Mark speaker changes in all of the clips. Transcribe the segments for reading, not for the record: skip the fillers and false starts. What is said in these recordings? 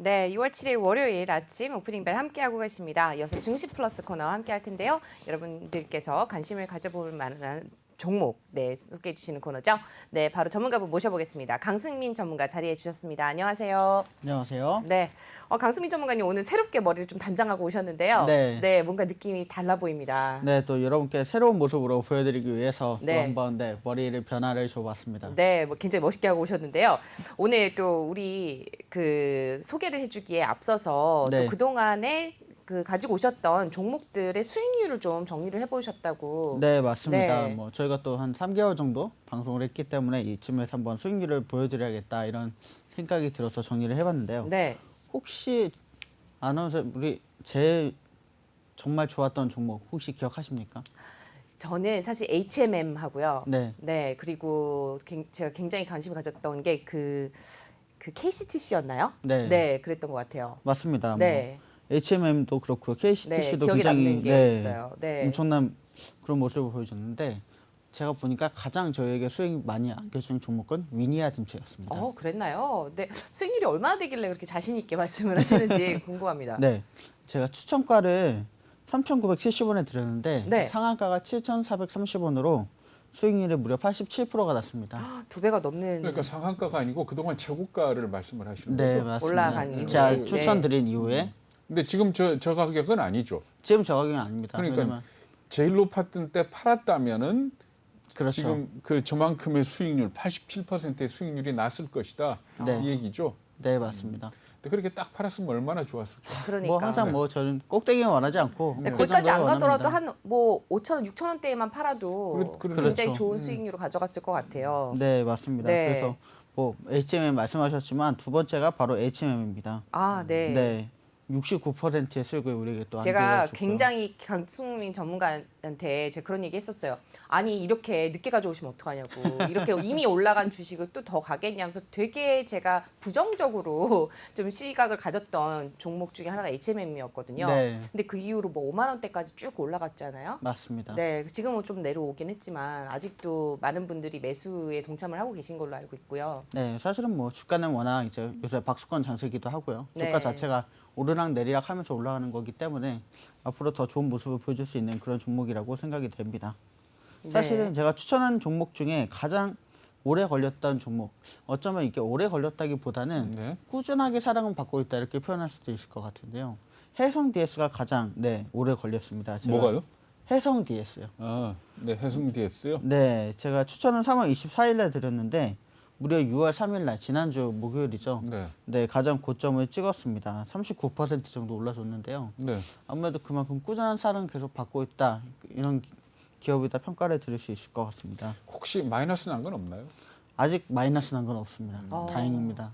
Speaker 1: 네, 6월 7일 월요일 아침 오프닝 벨 함께하고 계십니다. 이어서 증시 플러스 코너와 함께할 텐데요. 여러분들께서 관심을 가져볼 만한 종목 소개해 주시는 코너죠. 네, 바로 전문가분 모셔보겠습니다. 강승민 전문가 자리해 주셨습니다. 안녕하세요.
Speaker 2: 안녕하세요.
Speaker 1: 네, 강승민 전문가님 오늘 새롭게 머리를 좀 단장하고 오셨는데요.
Speaker 2: 네.
Speaker 1: 뭔가 느낌이 달라 보입니다.
Speaker 2: 네, 또 여러분께 새로운 모습으로 보여드리기 위해서
Speaker 1: 네.
Speaker 2: 또 한번 머리를 변화를 줘봤습니다.
Speaker 1: 네, 굉장히 멋있게 하고 오셨는데요. 오늘 또 우리 그 소개를 해주기에 앞서서
Speaker 2: 네.
Speaker 1: 또 그동안에 그 가지고 오셨던 종목들의 수익률을 좀 정리를 해보셨다고.
Speaker 2: 네, 맞습니다.
Speaker 1: 네.
Speaker 2: 뭐 저희가 또 한 3개월 정도 방송을 했기 때문에 이쯤에서 한번 수익률을 보여드려야겠다 이런 생각이 들어서 정리를 해봤는데요.
Speaker 1: 네.
Speaker 2: 혹시 아나운서 우리 제일 정말 좋았던 종목 혹시 기억하십니까?
Speaker 1: 저는 사실 HMM 하고요.
Speaker 2: 네.
Speaker 1: 네, 그리고 제가 굉장히 관심을 가졌던 게 그 KCTC였나요?
Speaker 2: 네.
Speaker 1: 네, 그랬던 것 같아요.
Speaker 2: 맞습니다.
Speaker 1: 네.
Speaker 2: 뭐 HMM도 그렇고요. KCTC도
Speaker 1: 기억에
Speaker 2: 굉장히
Speaker 1: 남는 게 있어요. 네.
Speaker 2: 엄청난 그런 모습을 보여줬는데 제가 보니까 가장 저희에게 수익 많이 안겨준 종목은 위니아 딤체였습니다.
Speaker 1: 그랬나요? 네, 수익률이 얼마나 되길래 그렇게 자신 있게 말씀을 하시는지 궁금합니다.
Speaker 2: 네, 제가 추천가를 3,970원에 드렸는데
Speaker 1: 네.
Speaker 2: 상한가가 7,430원으로 수익률이 무려 87%가 났습니다.
Speaker 1: 2배가 넘는.
Speaker 3: 그러니까 상한가가 아니고 그동안 최고가를 말씀을 하시는
Speaker 2: 네,
Speaker 3: 거죠?
Speaker 2: 맞습니다.
Speaker 1: 올라간 이후에.
Speaker 2: 제가
Speaker 1: 네.
Speaker 2: 추천드린 이후에
Speaker 3: 근데 지금 저 가격은 아니죠.
Speaker 2: 지금 저 가격은 아닙니다.
Speaker 3: 그러니까
Speaker 2: 왜냐면
Speaker 3: 제일 높았던 때 팔았다면은
Speaker 2: 그렇죠.
Speaker 3: 지금 저만큼의 수익률 87%의 수익률이 났을 것이다.
Speaker 2: 네.
Speaker 3: 이 얘기죠.
Speaker 2: 네, 맞습니다.
Speaker 3: 근데 그렇게 딱 팔았으면 얼마나 좋았을까.
Speaker 1: 그러니까.
Speaker 2: 뭐 항상 뭐 저는 꼭대기는 원하지 않고
Speaker 1: 네,
Speaker 2: 그
Speaker 1: 거기까지
Speaker 2: 정도를
Speaker 1: 안 가더라도
Speaker 2: 원합니다.
Speaker 1: 한 뭐 5,000원, 6,000원대에만 팔아도
Speaker 3: 그렇죠.
Speaker 1: 굉장히 좋은 수익률을 가져갔을 것 같아요.
Speaker 2: 네, 맞습니다.
Speaker 1: 네.
Speaker 2: 그래서 뭐 HMM 말씀하셨지만 두 번째가 바로 HMM입니다.
Speaker 1: 아, 네.
Speaker 2: 네. 69%의 수익을 우리에게 또
Speaker 1: 제가
Speaker 2: 안겨줬고요.
Speaker 1: 굉장히 강승민 전문가한테 제가 그런 얘기 했었어요. 아니 이렇게 늦게 가져오시면 어떡하냐고. 이렇게 이미 올라간 주식을 또 더 가겠냐면서 되게 제가 부정적으로 좀 시각을 가졌던 종목 중에 하나가 HMM이었거든요.
Speaker 2: 네.
Speaker 1: 근데 그 이후로 뭐 5만 원대까지 쭉 올라갔잖아요.
Speaker 2: 맞습니다.
Speaker 1: 네, 지금은 좀 내려오긴 했지만 아직도 많은 분들이 매수에 동참을 하고 계신 걸로 알고 있고요.
Speaker 2: 네, 사실은 뭐 주가는 워낙 이제 요새 박수권 장세기도 하고요.
Speaker 1: 네.
Speaker 2: 주가 자체가 오르락 내리락 하면서 올라가는 거기 때문에 앞으로 더 좋은 모습을 보여줄 수 있는 그런 종목이라고 생각이 됩니다. 사실은
Speaker 1: 네.
Speaker 2: 제가 추천한 종목 중에 가장 오래 걸렸던 종목, 어쩌면 이게 오래 걸렸다기보다는
Speaker 3: 네.
Speaker 2: 꾸준하게 사랑을 받고 있다 이렇게 표현할 수도 있을 것 같은데요. 해성 DS가 가장 오래 걸렸습니다. 제가
Speaker 3: 뭐가요?
Speaker 2: 해성 DS요.
Speaker 3: 아, 네, 해성 DS요.
Speaker 2: 네, 제가 추천은 3월 24일에 드렸는데 무려 6월 3일 날 지난주 목요일이죠.
Speaker 3: 네.
Speaker 2: 네, 가장 고점을 찍었습니다. 39% 정도 올라줬는데요.
Speaker 3: 네.
Speaker 2: 아무래도 그만큼 꾸준한 사랑을 계속 받고 있다. 이런 기업이다 평가를 드릴 수 있을 것 같습니다.
Speaker 3: 혹시 마이너스 난 건 없나요?
Speaker 2: 아직 마이너스 난 건 없습니다. 다행입니다.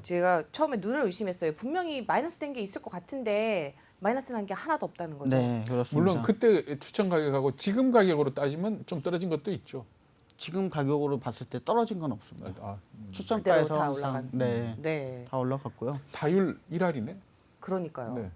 Speaker 1: 제가 처음에 눈을 의심했어요. 분명히 마이너스 된 게 있을 것 같은데 마이너스 난 게 하나도 없다는 거죠.
Speaker 2: 네, 그렇습니다.
Speaker 3: 물론 그때 추천 가격하고 지금 가격으로 따지면 좀 떨어진 것도 있죠.
Speaker 2: 지금 가격으로 봤을 때 떨어진 건 없습니다.
Speaker 3: 아,
Speaker 1: 그대로
Speaker 2: 추천가에서
Speaker 1: 다
Speaker 2: 항상
Speaker 1: 올라간.
Speaker 2: 네, 다 올라갔고요.
Speaker 3: 다율 1할이네.
Speaker 1: 그러니까요.
Speaker 3: 네.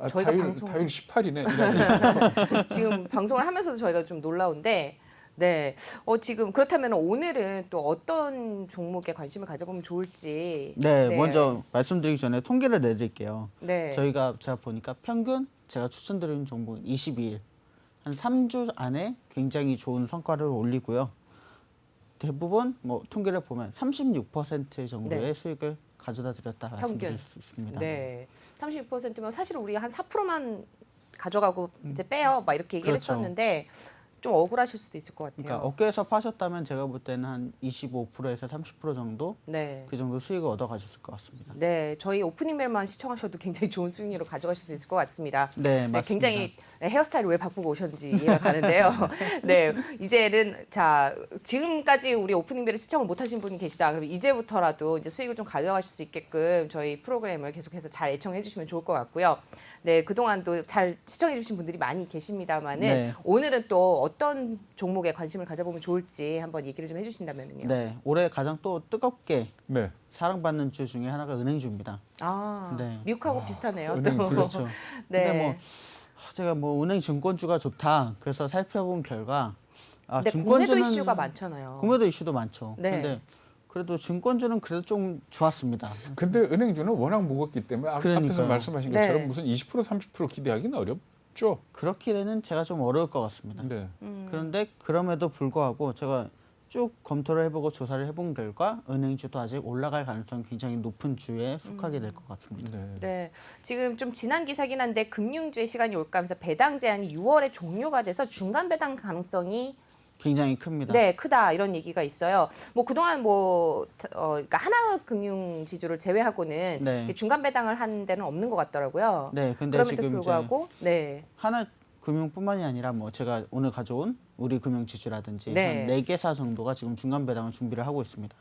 Speaker 1: 저희가
Speaker 3: 다율 18이네.
Speaker 1: 지금 방송을 하면서도 저희가 좀 놀라운데, 네, 지금 그렇다면 오늘은 또 어떤 종목에 관심을 가져보면 좋을지.
Speaker 2: 네, 먼저 말씀드리기 전에 통계를 내드릴게요.
Speaker 1: 네,
Speaker 2: 제가 보니까 평균 제가 추천드리는 종목 22일 한 3주 안에 굉장히 좋은 성과를 올리고요. 대부분 뭐 통계를 보면 36% 정도의
Speaker 1: 네.
Speaker 2: 수익을 가져다 드렸다
Speaker 1: 평균.
Speaker 2: 말씀드릴 수 있습니다.
Speaker 1: 네, 36%면 사실 우리가 한 4%만 가져가고 이제 빼요, 막 이렇게 얘기를
Speaker 2: 그렇죠.
Speaker 1: 했었는데 좀 억울하실 수도 있을 것 같아요.
Speaker 2: 그러니까 어깨에서 파셨다면 제가 볼 때는 한 25%에서 30% 정도
Speaker 1: 네.
Speaker 2: 그 정도 수익을 얻어 가셨을 것 같습니다.
Speaker 1: 네, 저희 오프닝 벨만 시청하셔도 굉장히 좋은 수익률을 가져가실 수 있을 것 같습니다.
Speaker 2: 네, 맞습니다.
Speaker 1: 굉장히 헤어스타일을 왜 바꾸고 오셨는지 이해가 가는데요. 네, 이제는 자 지금까지 우리 오프닝 벨을 시청을 못하신 분이 계시다. 그럼 이제부터라도 이제 수익을 좀 가져가실 수 있게끔 저희 프로그램을 계속해서 잘 애청해 주시면 좋을 것 같고요. 네, 그동안도 잘 시청해 주신 분들이 많이 계십니다만은
Speaker 2: 네.
Speaker 1: 오늘은 또 어떤 종목에 관심을 가져보면 좋을지 한번 얘기를 좀 해주신다면요.
Speaker 2: 네, 올해 가장 또 뜨겁게
Speaker 3: 네.
Speaker 2: 사랑받는 주 중에 하나가 은행주입니다.
Speaker 1: 아,
Speaker 2: 네.
Speaker 1: 미국하고 비슷하네요. 또.
Speaker 3: 은행주.
Speaker 2: 그렇죠.
Speaker 1: 네.
Speaker 2: 근데 뭐 제가 뭐 은행 증권주가 좋다. 그래서 살펴본 결과
Speaker 1: 근데 공매도 이슈가 많잖아요.
Speaker 2: 공매도 이슈도 많죠.
Speaker 1: 네.
Speaker 2: 근데 그래도 증권주는 그래도 좀 좋았습니다.
Speaker 3: 근데 은행주는 워낙 무겁기 때문에 앞에서
Speaker 2: 그러니까요.
Speaker 3: 말씀하신
Speaker 1: 네.
Speaker 3: 것처럼 무슨 20% 30% 기대하기는 어렵죠.
Speaker 2: 그렇기에는 제가 좀 어려울 것 같습니다.
Speaker 3: 네.
Speaker 2: 그런데 그럼에도 불구하고 제가 쭉 검토를 해보고 조사를 해본 결과 은행주도 아직 올라갈 가능성이 굉장히 높은 주에 속하게 될 것 같습니다.
Speaker 3: 네.
Speaker 1: 네, 지금 좀 지난 기사긴 한데 금융주의 시간이 올까 하면서 배당 제한이 6월에 종료가 돼서 중간 배당 가능성이
Speaker 2: 굉장히 큽니다.
Speaker 1: 네, 크다 이런 얘기가 있어요. 뭐 그동안 그러니까 하나금융지주를 제외하고는
Speaker 2: 네.
Speaker 1: 중간 배당을 한 데는 없는 것 같더라고요.
Speaker 2: 네, 근데
Speaker 1: 그럼에도
Speaker 2: 지금 이제
Speaker 1: 불구하고 네,
Speaker 2: 하나금융뿐만이 아니라 뭐 제가 오늘 가져온 우리금융지주라든지
Speaker 1: 네.
Speaker 2: 한 4개사 정도가 지금 중간 배당을 준비를 하고 있습니다.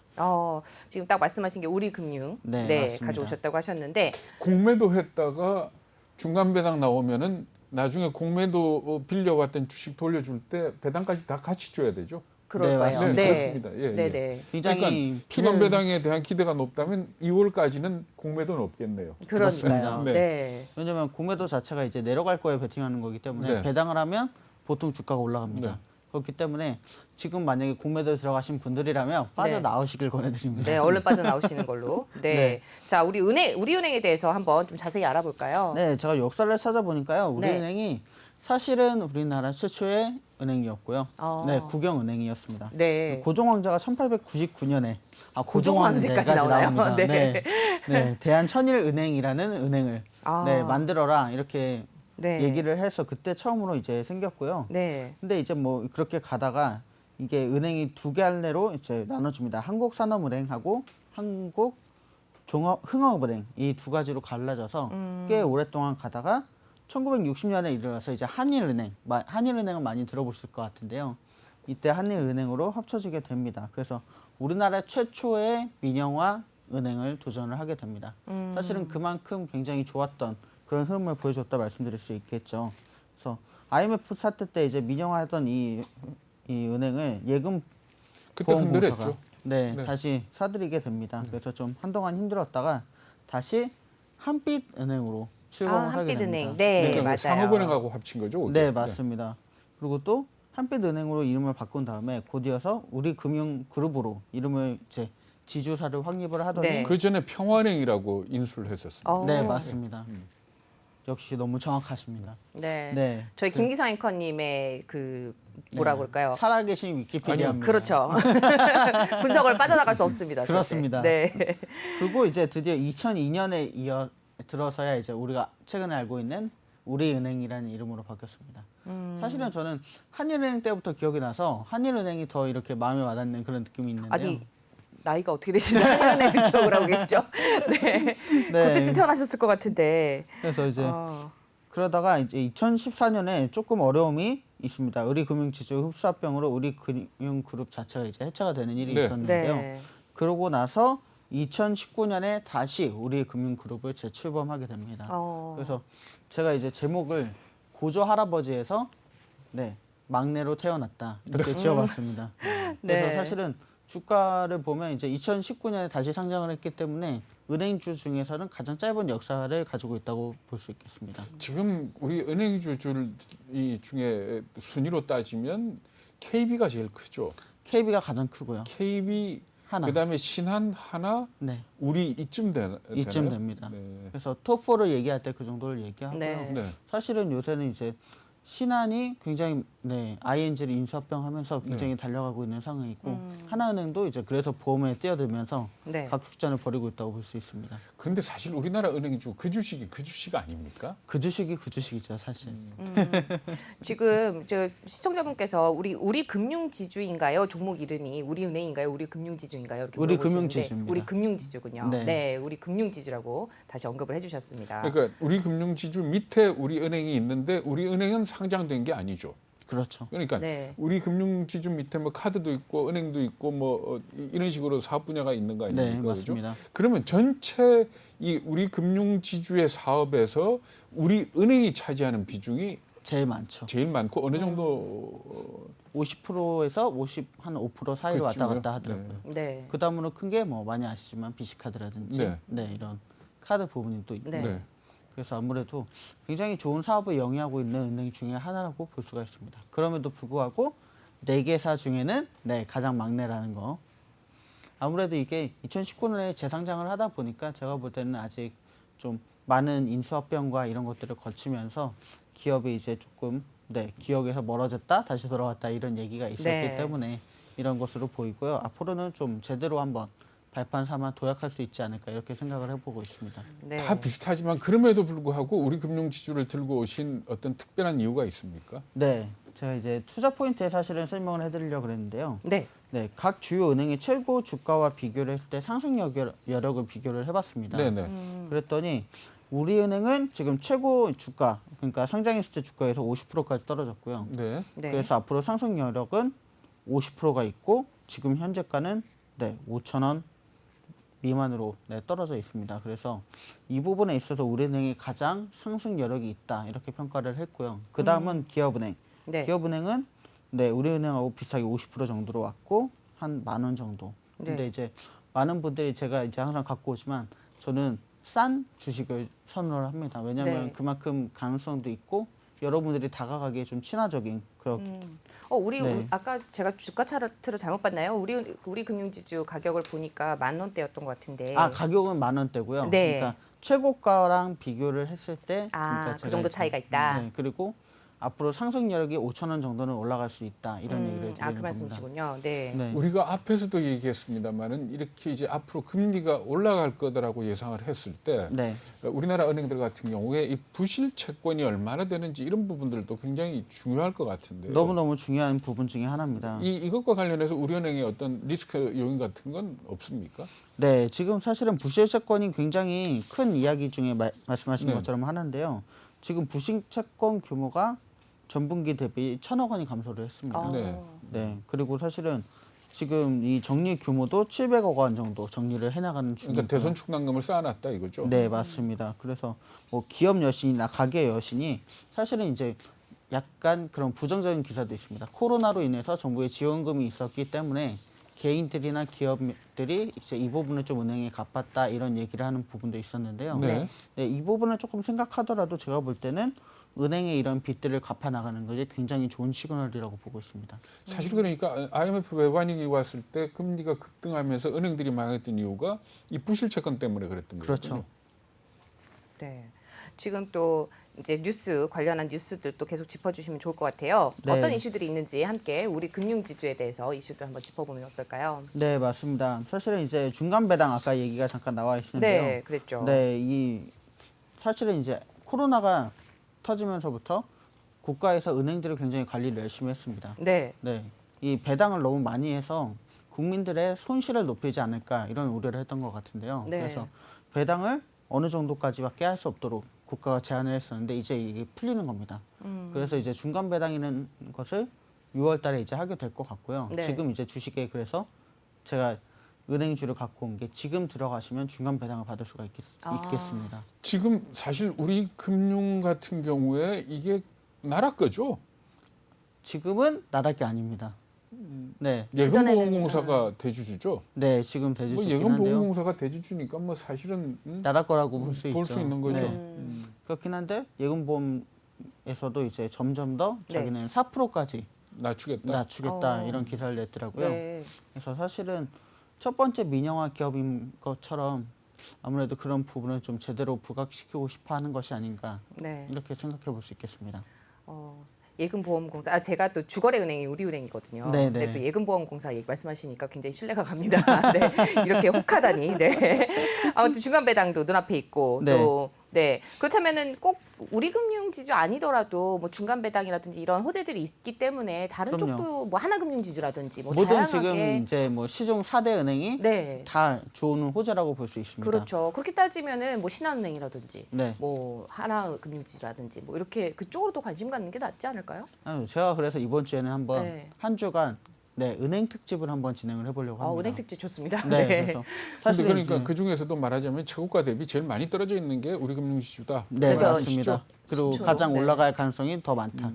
Speaker 1: 지금 딱 말씀하신 게 우리금융
Speaker 2: 네, 맞습니다.
Speaker 1: 가져오셨다고 하셨는데
Speaker 3: 공매도 했다가 중간 배당 나오면은 나중에 공매도 빌려왔던 주식 돌려줄 때 배당까지 다 같이 줘야 되죠.
Speaker 1: 그럴
Speaker 2: 네,
Speaker 1: 거예요.
Speaker 2: 맞습니다.
Speaker 3: 네, 그렇습니다. 예,
Speaker 1: 네,
Speaker 3: 예.
Speaker 1: 네.
Speaker 2: 굉장히
Speaker 3: 그러니까 중간 배당에 대한 기대가 높다면 2월까지는 공매도는 없겠네요.
Speaker 1: 그러니까요.
Speaker 3: 네.
Speaker 1: 네.
Speaker 2: 왜냐하면 공매도 자체가 이제 내려갈 거에 베팅하는 거기 때문에
Speaker 3: 네.
Speaker 2: 배당을 하면 보통 주가가 올라갑니다.
Speaker 3: 네.
Speaker 2: 그렇기 때문에 지금 만약에 공매도에 들어가신 분들이라면 빠져나오시길 권해드립니다.
Speaker 1: 네, 얼른 빠져나오시는 걸로. 네.
Speaker 2: 네.
Speaker 1: 자, 우리은행에 대해서 한번 좀 자세히 알아볼까요?
Speaker 2: 네, 제가 역사를 찾아보니까요.
Speaker 1: 네.
Speaker 2: 우리은행이 사실은 우리나라 최초의 은행이었고요.
Speaker 1: 어.
Speaker 2: 네, 국영은행이었습니다.
Speaker 1: 네.
Speaker 2: 고종황제가 1899년에
Speaker 1: 고종황제까지 나오나요?
Speaker 2: 나옵니다.
Speaker 1: 네.
Speaker 2: 네. 네, 대한천일은행이라는 은행을
Speaker 1: 아.
Speaker 2: 네, 만들어라 이렇게
Speaker 1: 네.
Speaker 2: 얘기를 해서 그때 처음으로 이제 생겼고요.
Speaker 1: 네.
Speaker 2: 근데 이제 뭐 그렇게 가다가 이게 은행이 두 갈래로 이제 나눠줍니다. 한국산업은행하고 한국종합흥업은행 이 두 가지로 갈라져서 꽤 오랫동안 가다가 1960년에 이르러서 이제 한일은행은 많이 들어보실 것 같은데요. 이때 한일은행으로 합쳐지게 됩니다. 그래서 우리나라 최초의 민영화 은행을 도전을 하게 됩니다. 사실은 그만큼 굉장히 좋았던 그런 흐름을 보여줬다 말씀드릴 수 있겠죠. 그래서 IMF 사태 때 이제 민영화했던 이 은행을 예금
Speaker 3: 그때
Speaker 2: 보험공사가
Speaker 3: 흔들렸죠.
Speaker 2: 네,
Speaker 3: 네.
Speaker 2: 다시 사들이게 됩니다. 그래서 좀 한동안 힘들었다가 다시 한빛은행으로 출범을 하게
Speaker 1: 한빛은행.
Speaker 2: 됩니다.
Speaker 1: 네,
Speaker 3: 그러니까
Speaker 1: 맞아요.
Speaker 3: 상업은행하고 합친 거죠. 그게?
Speaker 2: 네, 맞습니다. 그리고 또 한빛은행으로 이름을 바꾼 다음에 곧이어서 우리금융그룹으로 이름을 이제 지주사를 확립을 하더니
Speaker 1: 네.
Speaker 3: 그 전에 평화은행이라고 인수를 했었습니다.
Speaker 2: 네, 맞습니다. 역시 너무 정확하십니다.
Speaker 1: 네.
Speaker 2: 네.
Speaker 1: 저희 김기상 앵커님의 그 뭐라 그럴까요?
Speaker 2: 살아계신 위키피디아입니다.
Speaker 1: 그렇죠. 분석을 빠져나갈 수 없습니다. 절대.
Speaker 2: 그렇습니다.
Speaker 1: 네.
Speaker 2: 그리고 이제 드디어 2002년에 들어서야 이제 우리가 최근에 알고 있는 우리은행이라는 이름으로 바뀌었습니다. 사실은 저는 한일은행 때부터 기억이 나서 한일은행이 더 이렇게 마음에 와닿는 그런 느낌이 있는데요.
Speaker 1: 아니 나이가 어떻게 되시나 한일은행을 기억을 하고 계시죠? 네. 그때쯤 태어나셨을 것 같은데.
Speaker 2: 그래서 이제 그러다가 이제 2014년에 조금 어려움이 있습니다. 우리금융지주 흡수합병으로 우리금융그룹 자체가 이제 해체가 되는 일이
Speaker 3: 네.
Speaker 2: 있었는데요.
Speaker 1: 네.
Speaker 2: 그러고 나서 2019년에 다시 우리금융그룹을 재출범하게 됩니다. 그래서 제가 이제 제목을 고조 할아버지에서 네, 막내로 태어났다 이렇게 지어봤습니다. 그래서
Speaker 1: 네.
Speaker 2: 사실은 주가를 보면 이제 2019년에 다시 상장을 했기 때문에 은행주 중에서는 가장 짧은 역사를 가지고 있다고 볼 수 있겠습니다.
Speaker 3: 지금 우리 은행주 이 중에 순위로 따지면 KB가 제일 크죠.
Speaker 2: KB가 가장 크고요.
Speaker 3: KB
Speaker 2: 하나.
Speaker 3: 그다음에 신한, 하나,
Speaker 2: 네,
Speaker 3: 우리 이쯤 되나요?
Speaker 2: 이쯤 됩니다.
Speaker 3: 네.
Speaker 2: 그래서 톱4를 얘기할 때 그 정도를 얘기하고요.
Speaker 1: 네.
Speaker 3: 네.
Speaker 2: 사실은 요새는 이제 신한이 굉장히 ING를 인수합병하면서 굉장히 달려가고 있는 상황이고 하나은행도 이제 그래서 보험에 뛰어들면서
Speaker 1: 네.
Speaker 2: 각축전을 벌이고 있다고 볼 수 있습니다.
Speaker 3: 그런데 사실 우리나라 은행주 그 주식이 그 주식 아닙니까?
Speaker 2: 그 주식이 그 주식이죠, 사실.
Speaker 1: 지금 저 시청자분께서 우리 금융지주인가요? 종목 이름이 우리은행인가요? 우리 금융지주인가요? 이렇게
Speaker 2: 우리
Speaker 1: 물어보시는데
Speaker 2: 금융지주입니다.
Speaker 1: 우리 금융지주군요.
Speaker 2: 네.
Speaker 1: 네, 우리 금융지주라고 다시 언급을 해주셨습니다.
Speaker 3: 그러니까 우리 금융지주 밑에 우리 은행이 있는데 우리 은행은 상장된 게 아니죠.
Speaker 2: 그렇죠.
Speaker 3: 그러니까
Speaker 1: 네.
Speaker 3: 우리 금융지주 밑에 뭐 카드도 있고 은행도 있고 뭐 이런 식으로 사업 분야가 있는 거 아닙니까?
Speaker 2: 네,
Speaker 3: 그죠?
Speaker 2: 맞습니다.
Speaker 3: 그러면 전체 이 우리 금융지주의 사업에서 우리 은행이 차지하는 비중이
Speaker 2: 제일 많죠.
Speaker 3: 제일 많고 어느 정도
Speaker 2: 50%에서 한 5% 사이로 왔다
Speaker 3: 그쯤이요?
Speaker 2: 갔다 하더라고요.
Speaker 1: 네.
Speaker 2: 그 다음으로 큰 게 뭐 많이 아시지만 BC카드라든지
Speaker 3: 네.
Speaker 2: 이런 카드 부분이 또 있고
Speaker 1: 네.
Speaker 3: 네.
Speaker 2: 그래서 아무래도 굉장히 좋은 사업을 영위하고 있는 은행 중에 하나라고 볼 수가 있습니다. 그럼에도 불구하고 4개사 중에는 가장 막내라는 거 아무래도 이게 2019년에 재상장을 하다 보니까 제가 볼 때는 아직 좀 많은 인수합병과 이런 것들을 거치면서 기업이 이제 조금 기업에서 멀어졌다 다시 돌아왔다 이런 얘기가 있었기
Speaker 1: 네.
Speaker 2: 때문에 이런 것으로 보이고요. 앞으로는 좀 제대로 한번 발판 삼아 도약할 수 있지 않을까 이렇게 생각을 해보고 있습니다.
Speaker 1: 네.
Speaker 3: 다 비슷하지만 그럼에도 불구하고 우리 금융 지주를 들고 오신 어떤 특별한 이유가 있습니까?
Speaker 2: 네, 제가 이제 투자 포인트에 사실은 설명을 해드리려고 그랬는데요.
Speaker 1: 네.
Speaker 2: 네, 각 주요 은행의 최고 주가와 비교를 했을 때 상승 여력을 비교를 해봤습니다.
Speaker 3: 네네.
Speaker 2: 그랬더니 우리은행은 지금 최고 주가, 그러니까 상장했을 때 주가에서 50%까지 떨어졌고요.
Speaker 3: 네.
Speaker 1: 네.
Speaker 2: 그래서 앞으로 상승 여력은 50%가 있고 지금 현재가는 5,000원 미만으로 떨어져 있습니다. 그래서 이 부분에 있어서 우리은행이 가장 상승 여력이 있다 이렇게 평가를 했고요. 그 다음은 기업은행.
Speaker 1: 네.
Speaker 2: 기업은행은 우리은행하고 비슷하게 50% 정도로 왔고 한 10,000원 정도. 근데
Speaker 1: 네.
Speaker 2: 이제 많은 분들이 제가 이제 항상 갖고 오지만 저는 싼 주식을 선호를 합니다. 왜냐하면
Speaker 1: 네.
Speaker 2: 그만큼 가능성도 있고 여러분들이 다가가기에 좀 친화적인 그런
Speaker 1: 우리
Speaker 2: 네.
Speaker 1: 아까 제가 주가 차트를 잘못 봤나요? 우리 금융지주 가격을 보니까 10,000원대였던 것 같은데.
Speaker 2: 가격은 10,000원대고요.
Speaker 1: 네.
Speaker 2: 그러니까 최고가랑 비교를 했을 때 그러니까
Speaker 1: 그
Speaker 2: 제가
Speaker 1: 정도
Speaker 2: 이제,
Speaker 1: 차이가 있다.
Speaker 2: 네, 그리고 앞으로 상승 여력이 5,000원 정도는 올라갈 수 있다 이런 얘기를 드리는
Speaker 1: 그
Speaker 2: 겁니다.
Speaker 1: 말씀이시군요. 네.
Speaker 2: 네.
Speaker 3: 우리가 앞에서도 얘기했습니다만은 이렇게 이제 앞으로 금리가 올라갈 거다라고 예상을 했을 때
Speaker 2: 네.
Speaker 3: 우리나라 은행들 같은 경우에 이 부실 채권이 얼마나 되는지 이런 부분들도 굉장히 중요할 것 같은데요.
Speaker 2: 너무너무 중요한 부분 중에 하나입니다.
Speaker 3: 이것과 관련해서 우리은행의 어떤 리스크 요인 같은 건 없습니까?
Speaker 2: 네, 지금 사실은 부실 채권이 굉장히 큰 이야기 중에 말씀하신
Speaker 3: 네.
Speaker 2: 것처럼 하는데요. 지금 부실 채권 규모가 전분기 대비 1,000억 원이 감소를 했습니다.
Speaker 3: 네.
Speaker 2: 네, 그리고 사실은 지금 이 정리 규모도 700억 원 정도 정리를 해나가는 중이고요.
Speaker 3: 그러니까 대손 충당금을 쌓아놨다 이거죠.
Speaker 2: 네, 맞습니다. 그래서 뭐 기업 여신이나 가계 여신이 사실은 이제 약간 그런 부정적인 기사도 있습니다. 코로나로 인해서 정부의 지원금이 있었기 때문에 개인들이나 기업들이 이제 이 부분을 좀 은행에 갚았다 이런 얘기를 하는 부분도 있었는데요.
Speaker 3: 네.
Speaker 2: 네, 이 부분을 조금 생각하더라도 제가 볼 때는 은행의 이런 빚들을 갚아 나가는 것이 굉장히 좋은 시그널이라고 보고 있습니다.
Speaker 3: 사실 그러니까 IMF 외환위기 왔을 때 금리가 급등하면서 은행들이 망했던 이유가 이 부실 채권 때문에 그랬던 거죠.
Speaker 2: 그렇죠.
Speaker 1: 네. 지금 또 이제 관련한 뉴스들도 계속 짚어주시면 좋을 것 같아요.
Speaker 2: 네.
Speaker 1: 어떤 이슈들이 있는지 함께 우리 금융지주에 대해서 이슈들 한번 짚어보면 어떨까요?
Speaker 2: 네, 맞습니다. 사실은 이제 중간 배당 아까 얘기가 잠깐 나와 있는데요.
Speaker 1: 네, 그랬죠.
Speaker 2: 네, 이 사실은 이제 코로나가 터지면서부터 국가에서 은행들을 굉장히 관리를 열심히 했습니다.
Speaker 1: 네.
Speaker 2: 네, 이 배당을 너무 많이 해서 국민들의 손실을 높이지 않을까 이런 우려를 했던 것 같은데요.
Speaker 1: 네.
Speaker 2: 그래서 배당을 어느 정도까지밖에 할 수 없도록 국가가 제한을 했었는데 이제 이게 풀리는 겁니다. 그래서 이제 중간 배당이라는 것을 6월 달에 이제 하게 될 것 같고요.
Speaker 1: 네.
Speaker 2: 지금 이제 주식에 그래서 제가 은행주를 갖고 온 게 지금 들어가시면 중간 배당을 받을 수가 있겠습니다.
Speaker 3: 지금 사실 우리 금융 같은 경우에 이게 나라 거죠.
Speaker 2: 지금은 나라게 아닙니다. 네,
Speaker 3: 예금보험공사가 대주주죠.
Speaker 2: 네, 지금
Speaker 3: 뭐
Speaker 2: 대주주긴 한데요.
Speaker 3: 예금보험공사가 대주주니까 뭐 사실은
Speaker 2: 나라 거라고 볼 수 있죠.
Speaker 3: 볼 수 있는 거죠.
Speaker 2: 네. 그렇긴 한데 예금보험에서도 이제 점점 더
Speaker 1: 네.
Speaker 2: 자기는 4%까지
Speaker 3: 낮추겠다.
Speaker 2: 낮추겠다 이런 기사를 냈더라고요.
Speaker 1: 네.
Speaker 2: 그래서 사실은 첫 번째 민영화 기업인 것처럼 아무래도 그런 부분을 좀 제대로 부각시키고 싶어하는 것이 아닌가
Speaker 1: 네.
Speaker 2: 이렇게 생각해 볼 수 있겠습니다.
Speaker 1: 예금보험공사. 제가 또 주거래은행이 우리은행이거든요.
Speaker 2: 네,
Speaker 1: 근데
Speaker 2: 네.
Speaker 1: 또 예금보험공사 얘기 말씀하시니까 굉장히 신뢰가 갑니다. 네. 이렇게 혹하다니. 네. 아무튼 중간 배당도 눈앞에 있고
Speaker 2: 네.
Speaker 1: 또 네. 그렇다면은 꼭 우리 금융지주 아니더라도 뭐 중간 배당이라든지 이런 호재들이 있기 때문에 다른
Speaker 2: 그럼요.
Speaker 1: 쪽도 뭐 하나금융지주라든지 뭐
Speaker 2: 모든
Speaker 1: 다양하게
Speaker 2: 지금 이제 뭐 시중 4대 은행이
Speaker 1: 네.
Speaker 2: 다 좋은 호재라고 볼 수 있습니다.
Speaker 1: 그렇죠. 그렇게 따지면은 뭐 신한은행이라든지
Speaker 2: 네.
Speaker 1: 뭐 하나금융지주라든지 뭐 이렇게 그쪽으로도 관심 갖는 게 낫지 않을까요?
Speaker 2: 제가 그래서 이번 주에는 한번
Speaker 1: 네.
Speaker 2: 한 주간 은행 특집을 한번 진행을 해보려고 합니다.
Speaker 1: 은행 특집 좋습니다.
Speaker 2: 네, 그래서
Speaker 3: 근데
Speaker 2: 사실
Speaker 3: 그러니까 그 중에서도 말하자면 최고가 대비 제일 많이 떨어져 있는 게 우리 금융지주다.
Speaker 2: 네,
Speaker 1: 그래서
Speaker 2: 맞습니다. 그리고
Speaker 1: 시초,
Speaker 2: 가장
Speaker 1: 네.
Speaker 2: 올라갈 가능성이 더 많다.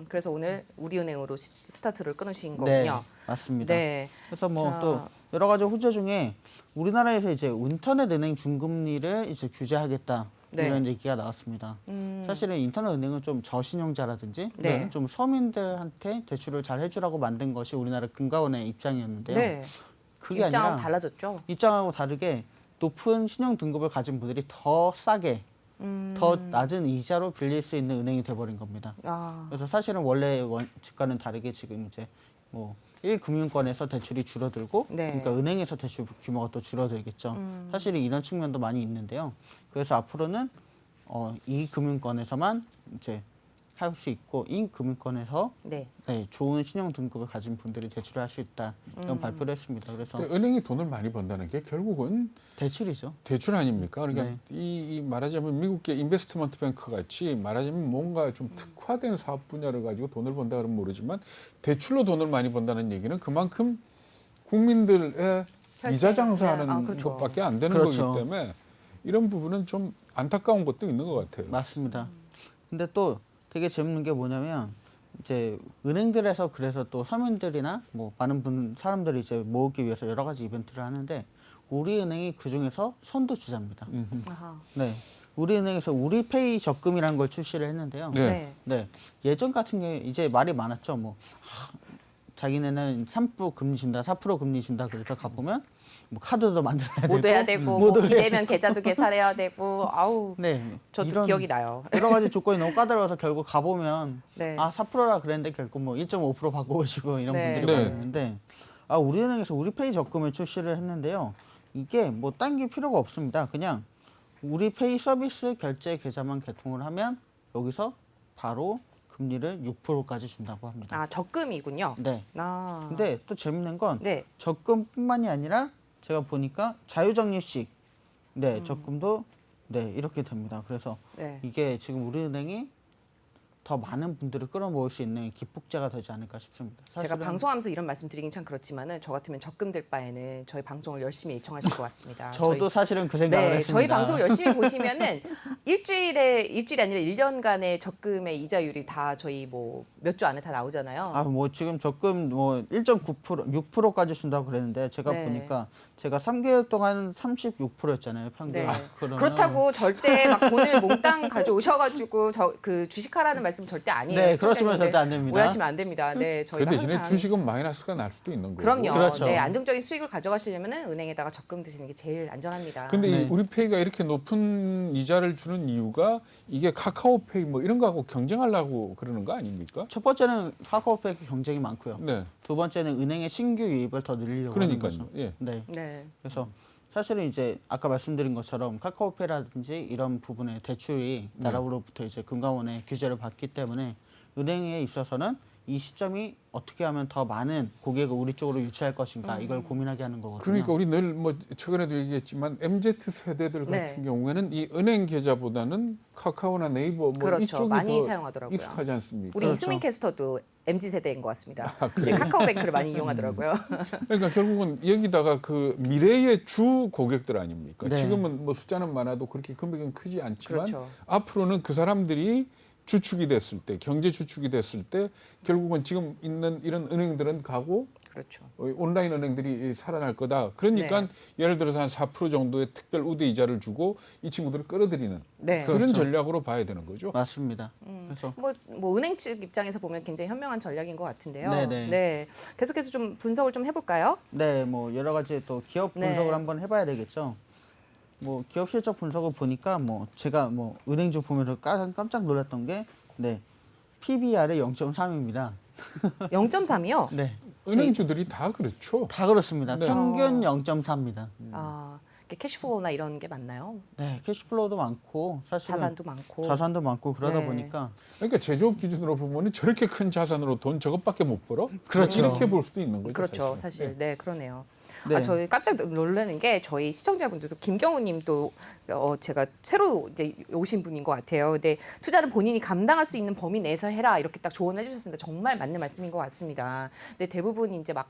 Speaker 1: 그래서 오늘 우리은행으로 스타트를 끊으신
Speaker 2: 네,
Speaker 1: 거군요.
Speaker 2: 맞습니다.
Speaker 1: 네.
Speaker 2: 그래서 뭐
Speaker 1: 자.
Speaker 2: 또 여러 가지 호재 중에 우리나라에서 이제 인터넷 은행 중금리를 이제 규제하겠다
Speaker 1: 네.
Speaker 2: 이런 얘기가 나왔습니다. 사실은 인터넷 은행은 좀 저신용자라든지
Speaker 1: 네.
Speaker 2: 좀 서민들한테 대출을 잘 해주라고 만든 것이 우리나라 금감원의 입장이었는데요.
Speaker 1: 네.
Speaker 2: 그게
Speaker 1: 입장하고
Speaker 2: 아니라
Speaker 1: 달라졌죠.
Speaker 2: 입장하고 다르게 높은 신용 등급을 가진 분들이 더 싸게 더 낮은 이자로 빌릴 수 있는 은행이 돼버린 겁니다.
Speaker 1: 아,
Speaker 2: 그래서 사실은 원래 원칙과는 다르게 지금 이제 뭐 1금융권에서 대출이 줄어들고
Speaker 1: 네.
Speaker 2: 그러니까 은행에서 대출 규모가 또 줄어들겠죠. 사실은 이런 측면도 많이 있는데요. 그래서 앞으로는 2금융권에서만 이제 할 수 있고 1금융권에서
Speaker 1: 네.
Speaker 2: 네, 좋은 신용 등급을 가진 분들이 대출을 할 수 있다 이런 발표를 했습니다. 그래서
Speaker 3: 근데 은행이 돈을 많이 번다는 게 결국은
Speaker 2: 대출이죠.
Speaker 3: 대출 아닙니까? 그러니까
Speaker 2: 네.
Speaker 3: 이 말하자면 미국의 인베스트먼트 뱅크 같이 말하자면 뭔가 좀 특화된 사업 분야를 가지고 돈을 번다 그러면 모르지만 대출로 돈을 많이 번다는 얘기는 그만큼 국민들의
Speaker 1: 혈세.
Speaker 3: 이자 장사하는
Speaker 1: 네. 아, 그렇죠.
Speaker 3: 것밖에 안 되는
Speaker 2: 그렇죠.
Speaker 3: 거기 때문에 이런 부분은 좀 안타까운 것도 있는 것 같아요.
Speaker 2: 맞습니다. 근데 또 되게 재밌는 게 뭐냐면 이제 은행들에서 그래서 또 서민들이나 뭐 많은 사람들이 이제 모으기 위해서 여러 가지 이벤트를 하는데 우리은행이 그 중에서 선두주자입니다.
Speaker 1: 아하.
Speaker 2: 네, 우리은행에서 우리페이 적금이라는 걸 출시를 했는데요.
Speaker 3: 네.
Speaker 2: 네, 예전 같은 게 이제 말이 많았죠. 뭐 자기네는 3% 금리 준다, 4% 금리 준다. 그래서 가보면 뭐 카드도 만들어야 되고
Speaker 1: 모두 해야 되고 뭐 기대면 계좌도 개설해야 되고 아우
Speaker 2: 네,
Speaker 1: 저도
Speaker 2: 이런
Speaker 1: 기억이 나요.
Speaker 2: 여러 가지 조건이 너무 까다로워서 결국 가보면
Speaker 1: 네.
Speaker 2: 4%라 그랬는데 결국 뭐 1.5% 받고 오시고 이런
Speaker 1: 네.
Speaker 2: 분들이
Speaker 3: 네.
Speaker 2: 많았는데 우리은행에서 우리페이 적금을 출시를 했는데요. 이게 뭐 딴 게 필요가 없습니다. 그냥 우리페이 서비스 결제 계좌만 개통을 하면 여기서 바로 금리를 6%까지 준다고 합니다.
Speaker 1: 아 적금이군요.
Speaker 2: 네.
Speaker 1: 아.
Speaker 2: 근데 또 재밌는 건
Speaker 1: 네.
Speaker 2: 적금뿐만이 아니라 제가 보니까 자유적립식 적금도 네 이렇게 됩니다. 그래서
Speaker 1: 네.
Speaker 2: 이게 지금 우리은행이 더 많은 분들을 끌어모을 수 있는 기폭제가 되지 않을까 싶습니다.
Speaker 1: 제가
Speaker 2: 사실은
Speaker 1: 방송하면서 이런 말씀드리긴 참 그렇지만은 저 같으면 적금 될 바에는 저희 방송을 열심히 애청하실 것 같습니다.
Speaker 2: 저도 사실은 그 생각을
Speaker 1: 네,
Speaker 2: 했습니다.
Speaker 1: 저희 방송을 열심히 보시면은 일주일이 아니라 1년간의 적금의 이자율이 다 저희 뭐 몇 주 안에 다 나오잖아요.
Speaker 2: 뭐 지금 적금 뭐 1.9% 6%까지 준다고 그랬는데 제가
Speaker 1: 네.
Speaker 2: 보니까 제가 3개월 동안 36%였잖아요, 평균.
Speaker 1: 네.
Speaker 2: 그러면
Speaker 1: 그렇다고 절대 막 돈을 몽땅 가져오셔가지고 그 주식하라는 말씀 절대 아니에요.
Speaker 2: 네, 그렇지만
Speaker 1: 시청자분들
Speaker 2: 절대 안 됩니다.
Speaker 1: 오해하시면 안 됩니다. 네,
Speaker 3: 그
Speaker 1: 저희가
Speaker 3: 대신에
Speaker 1: 항상
Speaker 3: 주식은 마이너스가 날 수도 있는 거고.
Speaker 1: 그럼요.
Speaker 2: 그렇죠.
Speaker 1: 네, 안정적인 수익을 가져가시려면은 은행에다가 적금 드시는 게 제일 안전합니다.
Speaker 3: 근데
Speaker 2: 네.
Speaker 3: 이 우리페이가 이렇게 높은 이자를 주는 이유가 이게 카카오페이 뭐 이런 거하고 경쟁하려고 그러는 거 아닙니까?
Speaker 2: 첫 번째는 카카오페이 경쟁이 많고요.
Speaker 3: 네.
Speaker 2: 두 번째는 은행의 신규 유입을 더 늘리려고 하는
Speaker 3: 그러니까요.
Speaker 2: 거죠.
Speaker 3: 예.
Speaker 2: 네.
Speaker 1: 네.
Speaker 2: 그래서 사실은 이제 아까 말씀드린 것처럼 카카오페이라든지 이런 부분에 대출이 나라로부터 이제 금감원의 규제를 받기 때문에 은행에 있어서는 이 시점이 어떻게 하면 더 많은 고객을 우리 쪽으로 유치할 것인가 이걸 고민하게 하는 거거든요.
Speaker 3: 그러니까 우리 늘 뭐 최근에도 얘기했지만 MZ 세대들
Speaker 1: 네.
Speaker 3: 같은 경우에는 이 은행 계좌보다는 카카오나 네이버 뭐
Speaker 1: 그렇죠.
Speaker 3: 이쪽이
Speaker 1: 많이
Speaker 3: 더
Speaker 1: 사용하더라고요.
Speaker 3: 익숙하지 않습니까?
Speaker 1: 우리
Speaker 2: 그렇죠.
Speaker 1: 이수민 캐스터도 MZ 세대인 것 같습니다.
Speaker 3: 그래요?
Speaker 1: 네, 카카오뱅크를 많이 이용하더라고요.
Speaker 3: 그러니까 결국은 여기다가 그 미래의 주 고객들 아닙니까?
Speaker 2: 네.
Speaker 3: 지금은 뭐 숫자는 많아도 그렇게 금액은 크지 않지만
Speaker 1: 그렇죠.
Speaker 3: 앞으로는 그 사람들이 주축이 됐을 때, 경제 주축이 됐을 때 결국은 지금 있는 이런 은행들은 가고
Speaker 1: 그렇죠.
Speaker 3: 온라인 은행들이 살아날 거다. 그러니까
Speaker 1: 네.
Speaker 3: 예를 들어서 한 4% 정도의 특별 우대 이자를 주고 이 친구들을 끌어들이는
Speaker 1: 네.
Speaker 3: 그런
Speaker 2: 그렇죠.
Speaker 3: 전략으로 봐야 되는 거죠.
Speaker 2: 맞습니다. 그래서
Speaker 1: 뭐 은행 측 입장에서 보면 굉장히 현명한 전략인 것 같은데요.
Speaker 2: 네네.
Speaker 1: 네. 계속해서 좀 분석을 좀 해볼까요?
Speaker 2: 네, 뭐 여러 가지 또 기업
Speaker 1: 네.
Speaker 2: 분석을 한번 해봐야 되겠죠. 뭐 기업 실적 분석을 보니까 뭐 제가 뭐 은행주 보면서 깜짝 놀랐던 게 네, PBR이 0.3입니다.
Speaker 1: 0.3이요?
Speaker 2: 네,
Speaker 3: 은행주들이 다 그렇죠.
Speaker 2: 다 그렇습니다.
Speaker 3: 네.
Speaker 2: 평균 0.4입니다.
Speaker 1: 아, 이게 캐시플로우나 이런 게 많나요?
Speaker 2: 네, 캐시플로우도 많고 사실은
Speaker 1: 자산도 많고.
Speaker 2: 그러다
Speaker 1: 네.
Speaker 2: 보니까
Speaker 3: 그러니까 제조업 기준으로 보면 저렇게 큰 자산으로 돈 저것밖에 못 벌어?
Speaker 2: 그렇죠.
Speaker 3: 이렇게 볼 수도 있는 거죠.
Speaker 1: 그렇죠.
Speaker 3: 사실은.
Speaker 1: 사실 네, 그러네요.
Speaker 2: 네.
Speaker 1: 아, 저희 깜짝 놀라는 게 저희 시청자분들도 김경우님도 제가 새로 이제 오신 분인 것 같아요. 근데 투자는 본인이 감당할 수 있는 범위 내에서 해라 이렇게 딱 조언해 주셨습니다. 정말 맞는 말씀인 것 같습니다. 근데 대부분 이제 막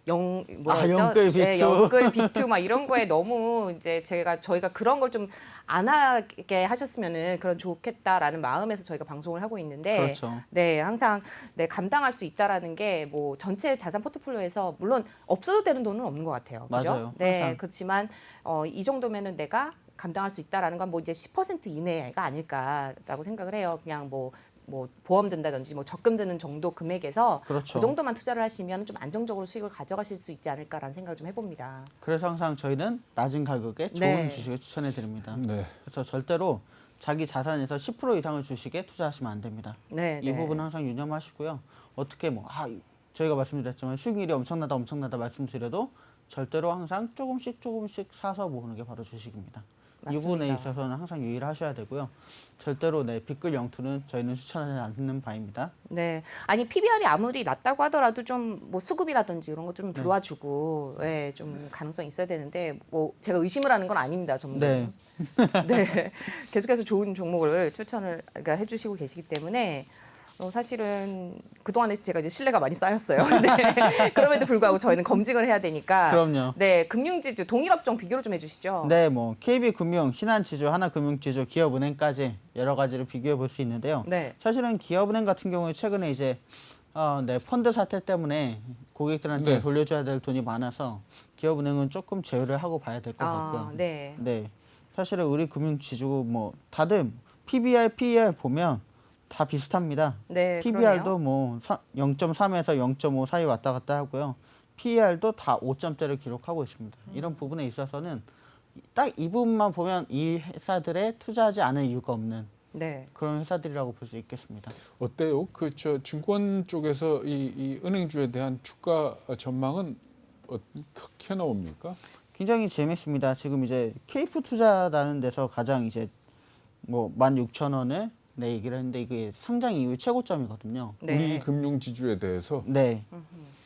Speaker 2: 영끌
Speaker 1: 네,
Speaker 2: 비투.
Speaker 1: 영끌 비투 막 이런 거에 너무 이제 저희가 그런 걸 좀 안 하게 하셨으면은 그런 좋겠다라는 마음에서 저희가 방송을 하고 있는데
Speaker 2: 그렇죠.
Speaker 1: 네, 항상 네, 감당할 수 있다라는 게 뭐 전체 자산 포트폴리오에서 물론 없어도 되는 돈은 없는 것 같아요. 그죠?
Speaker 2: 맞아요.
Speaker 1: 네,
Speaker 2: 항상.
Speaker 1: 그렇지만 이 정도면은 내가 감당할 수 있다라는 건 뭐 이제 10% 이내가 아닐까라고 생각을 해요. 그냥 뭐 뭐 보험 든다든지 뭐 적금 드는 정도 금액에서
Speaker 2: 그렇죠.
Speaker 1: 그 정도만 투자를 하시면 좀 안정적으로 수익을 가져가실 수 있지 않을까라는 생각을 좀 해봅니다.
Speaker 2: 그래서 항상 저희는 낮은 가격에 좋은
Speaker 1: 네.
Speaker 2: 주식을 추천해 드립니다.
Speaker 3: 네.
Speaker 2: 그래서 절대로 자기 자산에서 10% 이상을 주식에 투자하시면 안 됩니다.
Speaker 1: 네,
Speaker 2: 이 부분은 항상 유념하시고요. 어떻게 저희가 말씀드렸지만 수익률이 엄청나다 말씀드려도 절대로 항상 조금씩 사서 모으는 게 바로 주식입니다. 이 부분에
Speaker 1: 맞습니다.
Speaker 2: 있어서는 항상 유의를 하셔야 되고요. 절대로 빚글 영투는 저희는 추천하지 않는 바입니다.
Speaker 1: 네. 아니 PBR이 아무리 낮다고 하더라도 좀 뭐 수급이라든지 이런 거 좀
Speaker 2: 네.
Speaker 1: 들어와주고, 예, 좀 가능성이 있어야 되는데 뭐 제가 의심을 하는 건 아닙니다, 전부.
Speaker 2: 네.
Speaker 1: 네. 계속해서 좋은 종목을 추천을 그러니까 해주시고 계시기 때문에. 사실은 그동안에 제가 이제 신뢰가 많이 쌓였어요. 네. 그럼에도 불구하고 저희는 검증을 해야 되니까.
Speaker 2: 그럼요.
Speaker 1: 네, 금융지주 동일업종 비교를 좀 해주시죠.
Speaker 2: 네, KB금융, 신한지주, 하나금융지주, 기업은행까지 여러 가지를 비교해 볼 수 있는데요.
Speaker 1: 네.
Speaker 2: 사실은 기업은행 같은 경우에 최근에 이제 펀드 사태 때문에 고객들한테
Speaker 3: 네.
Speaker 2: 돌려줘야 될 돈이 많아서 기업은행은 조금 제외를 하고 봐야 될 것 같고요.
Speaker 1: 네.
Speaker 2: 네, 사실은 우리 금융지주 다들 PBR, PER 보면 다 비슷합니다.
Speaker 1: 네.
Speaker 2: PBR도 0.3에서 0.5 사이 왔다 갔다 하고요. PER도 다 5점대를 기록하고 있습니다. 이런 부분에 있어서는 딱 이 부분만 보면 이 회사들에 투자하지 않을 이유가 없는
Speaker 1: 네.
Speaker 2: 그런 회사들이라고 볼 수 있겠습니다.
Speaker 3: 어때요? 증권 쪽에서 이 은행주에 대한 주가 전망은 어떻게 나옵니까?
Speaker 2: 굉장히 재밌습니다. 지금 이제 케이프 투자라는 데서 가장 이제 16,000원을 얘기를 했는데 이게 상장 이후 최고점이거든요.
Speaker 1: 네.
Speaker 3: 우리 금융지주에 대해서
Speaker 2: 네.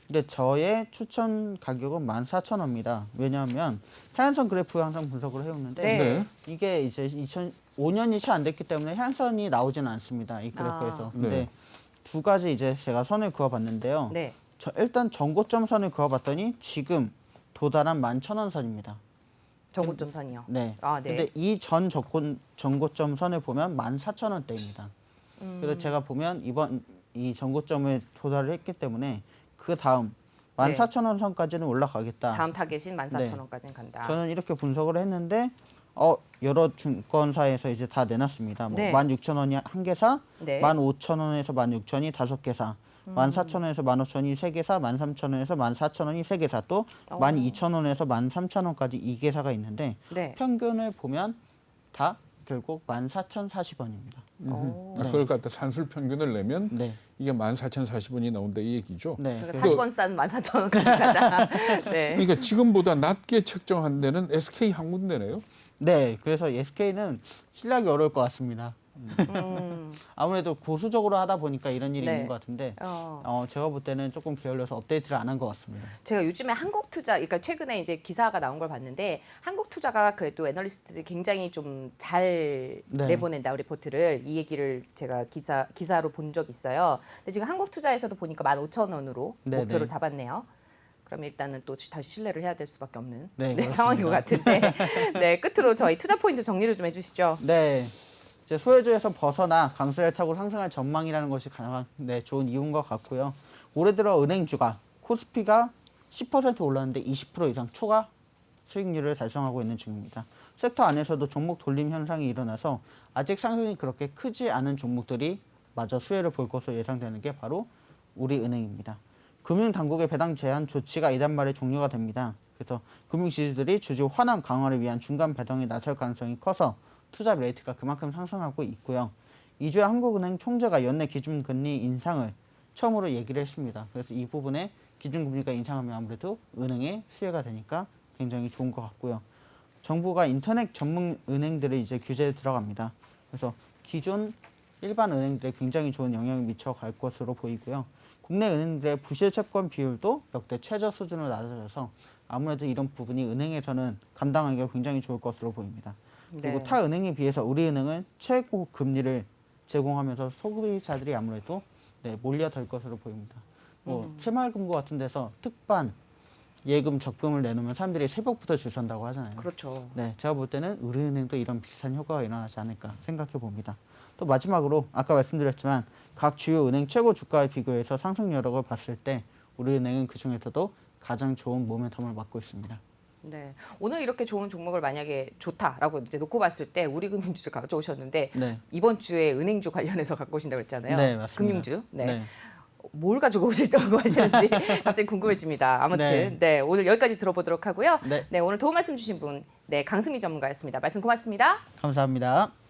Speaker 2: 근데 저의 추천 가격은 14,000원입니다. 왜냐하면 해안선 그래프 항상 분석을 해오는데
Speaker 1: 네.
Speaker 2: 이게 이제 2005년이 채 안 됐기 때문에 해안선이 나오지는 않습니다. 이 그래프에서. 근데
Speaker 3: 네.
Speaker 2: 두 가지 이제 제가 선을 그어봤는데요.
Speaker 1: 네.
Speaker 2: 일단 전고점 선을 그어봤더니 지금 도달한 11,000원 선입니다.
Speaker 1: 저고점 선이요.
Speaker 2: 네.
Speaker 1: 아, 네.
Speaker 2: 근데 이 전고점 선을 보면 14,000원대입니다. 그래서 제가 보면 이번 이 전고점에 도달을 했기 때문에 그 다음 14,000원 선까지는 올라가겠다.
Speaker 1: 다음 타겟인 14,000원까지는 간다.
Speaker 2: 저는 이렇게 분석을 했는데 여러 증권사에서 이제 다 내놨습니다.
Speaker 1: 네.
Speaker 2: 16,000원이 한 개사,
Speaker 1: 네.
Speaker 2: 15,000원에서 16,000원이 다섯 개사, 14,000원에서 15,000원이 세 개사, 13,000원에서 14,000원이 세 개사, 또 12,000원에서 13,000원까지 이 개사가 있는데
Speaker 1: 네.
Speaker 2: 평균을 보면 다 결국 14,040원입니다.
Speaker 3: 그걸 갖다 산술 평균을 내면
Speaker 2: 네.
Speaker 3: 이게 14,040원이 나온다 이 얘기죠.
Speaker 2: 네.
Speaker 1: 그러니까 40원 싼 14,000원까지 가자. 네.
Speaker 3: 그러니까 지금보다 낮게 책정한 데는 SK 항공대네요.
Speaker 2: 네. 그래서 SK는 신뢰하기 어려울 것 같습니다. 아무래도 고수적으로 하다 보니까 이런 일이
Speaker 1: 네.
Speaker 2: 있는 것 같은데 제가 볼 때는 조금 게을러서 업데이트를 안 한 것 같습니다.
Speaker 1: 제가 요즘에 한국투자, 그러니까 최근에 이제 기사가 나온 걸 봤는데 한국투자가 그래도 애널리스트들이 굉장히 좀 잘
Speaker 2: 네.
Speaker 1: 내보낸다 리포트를 이 얘기를 제가 기사로 본 적이 있어요. 근데 지금 한국투자에서도 보니까 15,000원으로
Speaker 2: 네,
Speaker 1: 목표를
Speaker 2: 네.
Speaker 1: 잡았네요. 그럼 일단은 또 다시 신뢰를 해야 될 수밖에 없는
Speaker 2: 네, 그렇습니다.
Speaker 1: 상황인 것 같은데 네 끝으로 저희 투자 포인트 정리를 좀 해주시죠.
Speaker 2: 네. 이제 소외주에서 벗어나 강세를 타고 상승할 전망이라는 것이 가장 좋은 이유인 것 같고요. 올해 들어 은행주가 코스피가 10% 올랐는데 20% 이상 초과 수익률을 달성하고 있는 중입니다. 섹터 안에서도 종목 돌림 현상이 일어나서 아직 상승이 그렇게 크지 않은 종목들이 마저 수혜를 볼 것으로 예상되는 게 바로 우리은행입니다. 금융당국의 배당 제한 조치가 이달 말에 종료가 됩니다. 그래서 금융지주들이 주주 환원 강화를 위한 중간 배당에 나설 가능성이 커서 투자 레이트가 그만큼 상승하고 있고요. 이주야 한국은행 총재가 연내 기준금리 인상을 처음으로 얘기를 했습니다. 그래서 이 부분에 기준금리가 인상하면 아무래도 은행의 수혜가 되니까 굉장히 좋은 것 같고요. 정부가 인터넷 전문 은행들을 이제 규제에 들어갑니다. 그래서 기존 일반 은행들에 굉장히 좋은 영향을 미쳐갈 것으로 보이고요. 국내 은행들의 부실 채권 비율도 역대 최저 수준으로 낮아져서 아무래도 이런 부분이 은행에서는 감당하기가 굉장히 좋을 것으로 보입니다. 그리고
Speaker 1: 네.
Speaker 2: 타 은행에 비해서 우리은행은 최고 금리를 제공하면서 소비자들이 아무래도 몰려들 것으로 보입니다. 새마을금고 같은 데서 특반 예금 적금을 내놓으면 사람들이 새벽부터 줄 선다고 하잖아요.
Speaker 1: 그렇죠.
Speaker 2: 네, 제가 볼 때는 우리은행도 이런 비슷한 효과가 일어나지 않을까 생각해 봅니다. 또 마지막으로 아까 말씀드렸지만 각 주요 은행 최고 주가에 비교해서 상승 여력을 봤을 때 우리은행은 그 중에서도 가장 좋은 모멘텀을 맞고 있습니다.
Speaker 1: 네. 오늘 이렇게 좋은 종목을 만약에 좋다라고 이제 놓고 봤을 때 우리금융주를 가져오셨는데
Speaker 2: 네.
Speaker 1: 이번 주에 은행주 관련해서 갖고 오신다고 했잖아요.
Speaker 2: 네, 맞습니다.
Speaker 1: 금융주. 네.
Speaker 2: 네.
Speaker 1: 뭘 가지고 오실다고 하시는지 갑자기 궁금해집니다. 아무튼
Speaker 2: 네.
Speaker 1: 네, 오늘 여기까지 들어보도록 하고요.
Speaker 2: 네.
Speaker 1: 네, 오늘 도움 말씀 주신 분, 네, 강승미 전문가였습니다. 말씀 고맙습니다.
Speaker 2: 감사합니다.